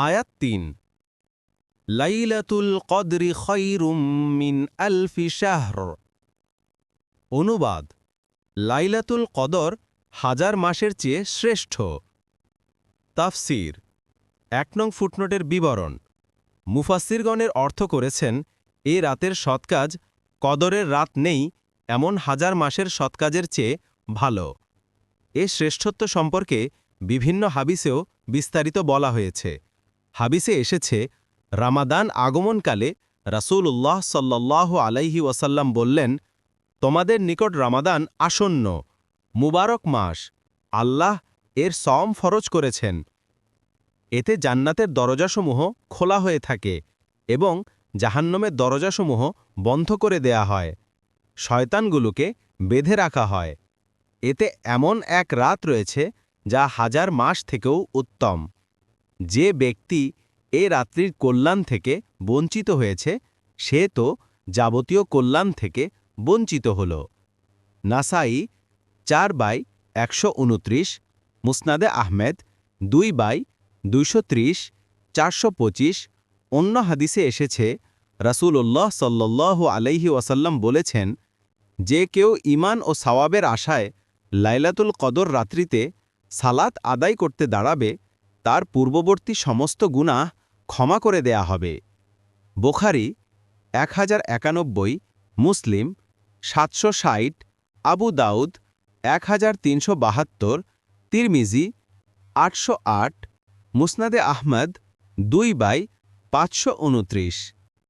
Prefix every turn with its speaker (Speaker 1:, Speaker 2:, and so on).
Speaker 1: আয়াত ৩ লাইলাতুল কদরি খায়রুম মিন আলফি শাহর। অনুবাদ: লাইলাতুল কদর হাজার মাসের চেয়ে শ্রেষ্ঠ। তাফসীর: ১ নং ফুটনোটের বিবরণ। মুফাসসিরগণের অর্থ করেছেন, এ রাতের সৎকাজ কদরের রাত নেই এমন হাজার মাসের সৎকাজের চেয়ে ভালো। এ শ্রেষ্ঠত্ব সম্পর্কে বিভিন্ন হাদিসেও বিস্তারিত বলা হয়েছে। হাদিসে এসেছে, রামাদান আগমনকালে রাসূলুল্লাহ সাল্লাল্লাহু আলাইহি ওয়াসাল্লাম বললেন, তোমাদের নিকট রামাদান আসন্ন, মুবারক মাস, আল্লাহ এর সওম ফরজ করেছেন। এতে জান্নাতের দরজাসমূহ খোলা হয়ে থাকে এবং জাহান্নামের দরজাসমূহ বন্ধ করে দেয়া হয়। শয়তানগুলোকে বেঁধে রাখা হয়। এতে এমন এক রাত রয়েছে যা হাজার মাস থেকেও উত্তম। যে ব্যক্তি এ রাত্রির কল্যাণ থেকে বঞ্চিত হয়েছে, সে তো যাবতীয় কল্যাণ থেকে বঞ্চিত হল। নাসাই 4/129, মুসনাদে আহমেদ 2/230, 425। অন্য হাদিসে এসেছে, রাসূলুল্লাহ সাল্লাল্লাহু আলাইহি ওয়াসাল্লাম বলেছেন, যে কেউ ঈমান ও সওয়াবের আশায় লাইলাতুল কদর রাত্রিতে সালাত আদায় করতে দাঁড়াবে, তার পূর্ববর্তী সমস্ত গুনাহ ক্ষমা করে দেয়া হবে। বুখারী 1091, মুসলিম 760, আবু দাউদ 1372, তিরমিজি 808, মুসনাদে আহমদ 2/529।